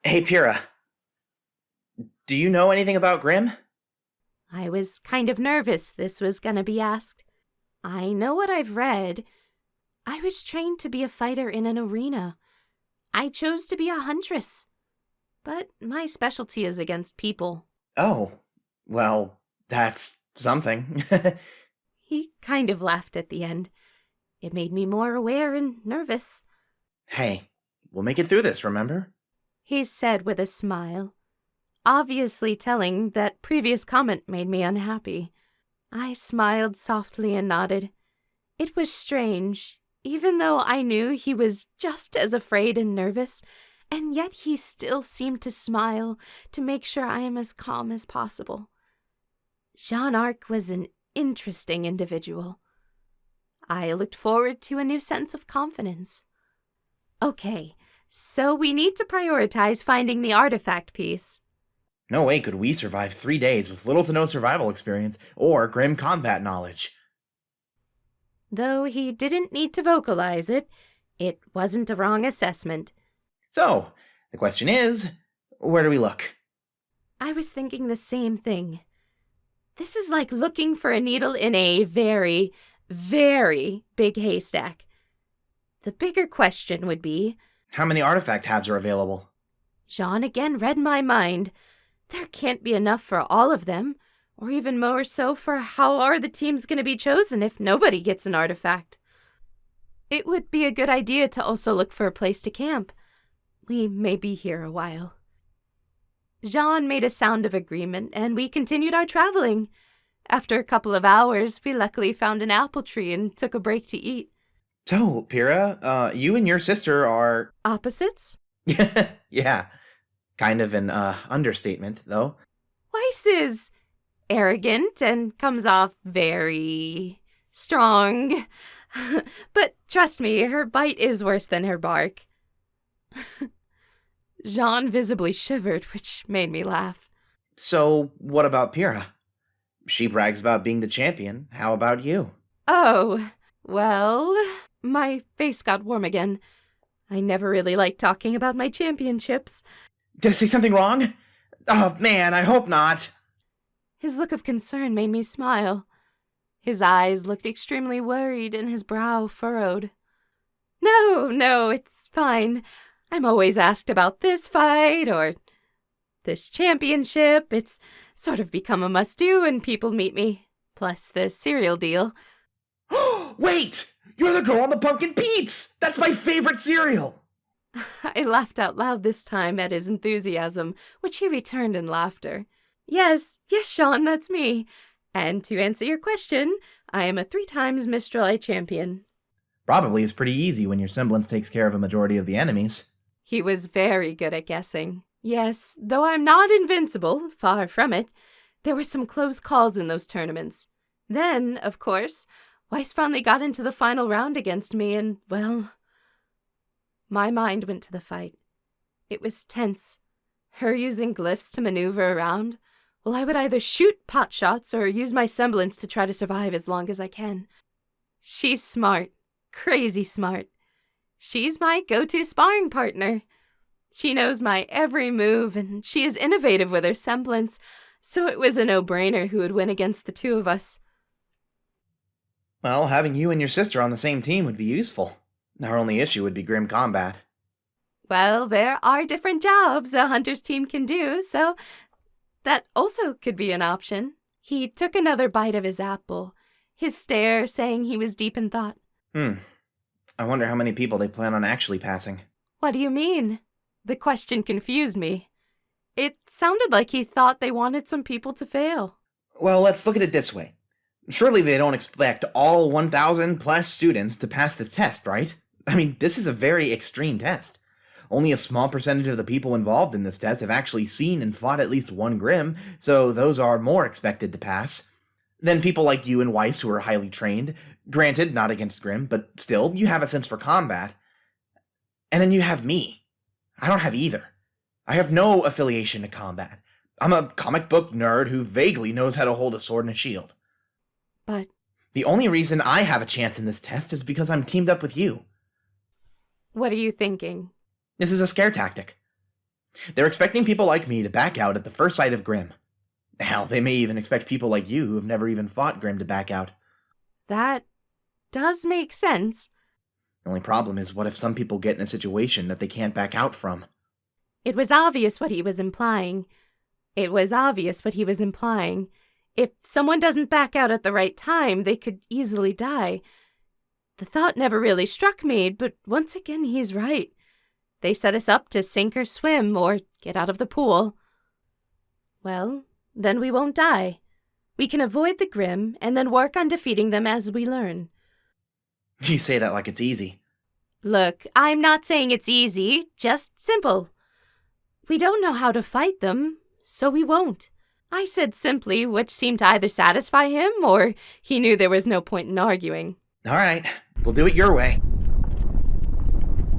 Hey, Pyrrha, do you know anything about Grimm? I was kind of nervous this was gonna be asked. I know what I've read. I was trained to be a fighter in an arena. I chose to be a huntress. But my specialty is against people. Oh, well, that's something. He kind of laughed at the end. It made me more aware and nervous. Hey, we'll make it through this, remember? He said with a smile, obviously telling that previous comment made me unhappy. I smiled softly and nodded. It was strange, even though I knew he was just as afraid and nervous, and yet he still seemed to smile to make sure I am as calm as possible. Jean Arc was an interesting individual. I looked forward to a new sense of confidence. Okay, so we need to prioritize finding the artifact piece. No way could we survive 3 days with little to no survival experience or Grimm combat knowledge. Though he didn't need to vocalize it, it wasn't a wrong assessment. So, the question is, where do we look? I was thinking the same thing. This is like looking for a needle in a very, very big haystack. The bigger question would be, How many artifact halves are available? Jean again read my mind. There can't be enough for all of them, or even more so for how are the teams going to be chosen if nobody gets an artifact. It would be a good idea to also look for a place to camp. We may be here a while. Jean made a sound of agreement, and we continued our traveling. After a couple of hours, we luckily found an apple tree and took a break to eat. So, Pyrrha, you and your sister are... Opposites? Yeah, kind of an understatement, though. Weiss is arrogant and comes off very strong. But trust me, her bite is worse than her bark. Jean visibly shivered, which made me laugh. So, what about Pyrrha? She brags about being the champion. How about you? Oh, well, my face got warm again. I never really liked talking about my championships. Did I say something wrong? Oh, man, I hope not. His look of concern made me smile. His eyes looked extremely worried and his brow furrowed. No, it's fine. I'm always asked about this fight or this championship. It's sort of become a must-do when people meet me. Plus the cereal deal. Wait! You're the girl on the Pumpkin Pete's! That's my favorite cereal! I laughed out loud this time at his enthusiasm, which he returned in laughter. Yes, Sean, that's me. And to answer your question, I am a 3 times Mistral champion. Probably is pretty easy when your semblance takes care of a majority of the enemies. He was very good at guessing. Yes, though I'm not invincible, far from it. There were some close calls in those tournaments. Then, of course, Weiss finally got into the final round against me and, well... My mind went to the fight. It was tense. Her using glyphs to maneuver around. Well, I would either shoot pot shots or use my semblance to try to survive as long as I can. She's smart. Crazy smart. She's my go-to sparring partner. She knows my every move, and she is innovative with her semblance, so it was a no-brainer who would win against the 2 of us. Well, having you and your sister on the same team would be useful. Our only issue would be Grim combat. Well, there are different jobs a hunter's team can do, so that also could be an option. He took another bite of his apple, his stare saying he was deep in thought. I wonder how many people they plan on actually passing. What do you mean? The question confused me. It sounded like he thought they wanted some people to fail. Well, let's look at it this way. Surely they don't expect all 1,000 plus students to pass this test, right? I mean, this is a very extreme test. Only a small percentage of the people involved in this test have actually seen and fought at least one Grimm, so those are more expected to pass. Then people like you and Weiss who are highly trained, granted not against Grimm, but still, you have a sense for combat. And then you have me. I don't have either. I have no affiliation to combat. I'm a comic book nerd who vaguely knows how to hold a sword and a shield. But The only reason I have a chance in this test is because I'm teamed up with you. what are you thinking? This is a scare tactic. They're expecting people like me to back out at the first sight of Grim. Hell, they may even expect people like you who have never even fought Grim to back out. That does make sense. The only problem is, what if some people get in a situation that they can't back out from? It was obvious what he was implying. If someone doesn't back out at the right time, they could easily die. The thought never really struck me, but once again, he's right. They set us up to sink or swim or get out of the pool. Well, then we won't die. We can avoid the Grim and then work on defeating them as we learn. You say that like it's easy. Look, I'm not saying it's easy, just simple. We don't know how to fight them, so we won't. I said simply, which seemed to either satisfy him or he knew there was no point in arguing. All right, we'll do it your way.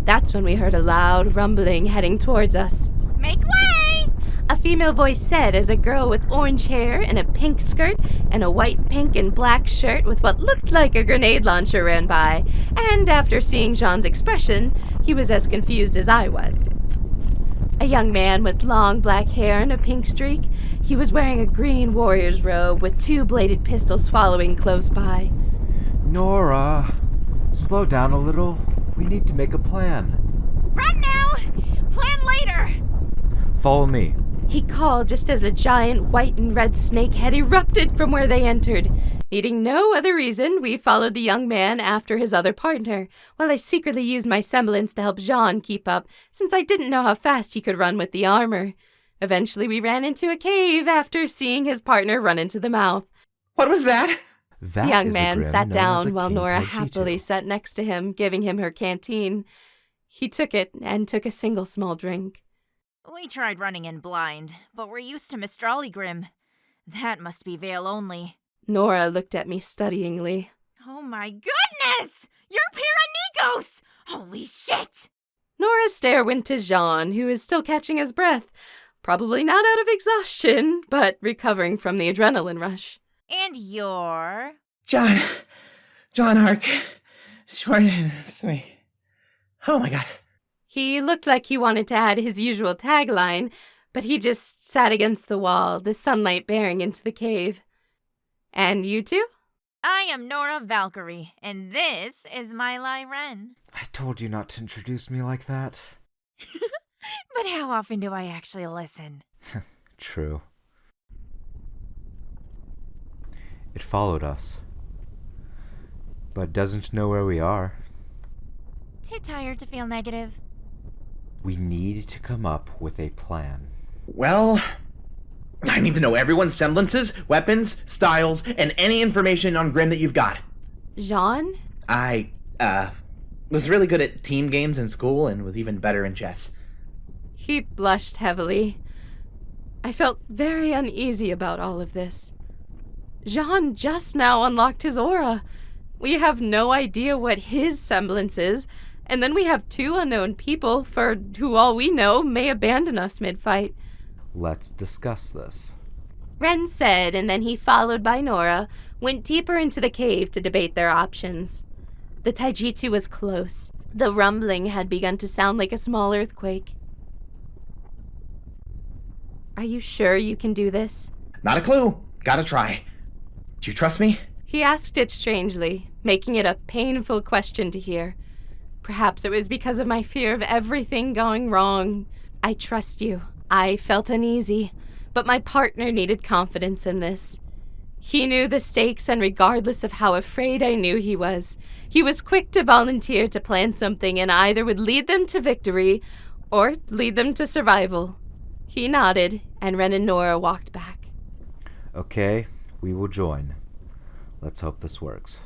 That's when we heard a loud rumbling heading towards us. Make way! A female voice said as a girl with orange hair and a pink skirt and a white, pink, and black shirt with what looked like a grenade launcher ran by, and after seeing Jaune's expression, he was as confused as I was. A young man with long black hair and a pink streak. He was wearing a green warrior's robe with 2 bladed pistols following close by. Nora, slow down a little. We need to make a plan. Run now! Plan later! Follow me. He called just as a giant white and red snake head erupted from where they entered. Needing no other reason, we followed the young man after his other partner, while I secretly used my semblance to help Jaune keep up, since I didn't know how fast he could run with the armor. Eventually we ran into a cave after seeing his partner run into the mouth. What was that? That The young is a man Grim sat known as down a while King Nora Taiji happily too. sat next to him, giving him her canteen. He took it and took a single small drink. We tried running in blind, but we're used to Mistrali Grim. That must be Veil only. Nora looked at me studyingly. Oh my goodness! You're Pyrrha Negos! Holy shit! Nora's stare went to Jaune, who is still catching his breath. Probably not out of exhaustion, but recovering from the adrenaline rush. And you're... John Ark. Short and sweet. Oh my god. He looked like he wanted to add his usual tagline, but he just sat against the wall, the sunlight bearing into the cave. And you two? I am Nora Valkyrie, and this is my Lyren. I told you not to introduce me like that. But how often do I actually listen? True. It followed us, but doesn't know where we are. Too tired to feel negative. We need to come up with a plan. Well, I need to know everyone's semblances, weapons, styles, and any information on Grim that you've got. Jaune? I, was really good at team games in school and was even better in chess. He blushed heavily. I felt very uneasy about all of this. Jaune just now unlocked his aura. We have no idea what his semblance is, and then we have 2 unknown people for who all we know may abandon us mid-fight. Let's discuss this. Ren said, and then he, followed by Nora, went deeper into the cave to debate their options. The Taijitsu was close. The rumbling had begun to sound like a small earthquake. Are you sure you can do this? Not a clue. Gotta try. Do you trust me? He asked it strangely, making it a painful question to hear. Perhaps it was because of my fear of everything going wrong. I trust you. I felt uneasy, but my partner needed confidence in this. He knew the stakes, and regardless of how afraid I knew he was quick to volunteer to plan something and either would lead them to victory or lead them to survival. He nodded, and Ren and Nora walked back. Okay, we will join. Let's hope this works.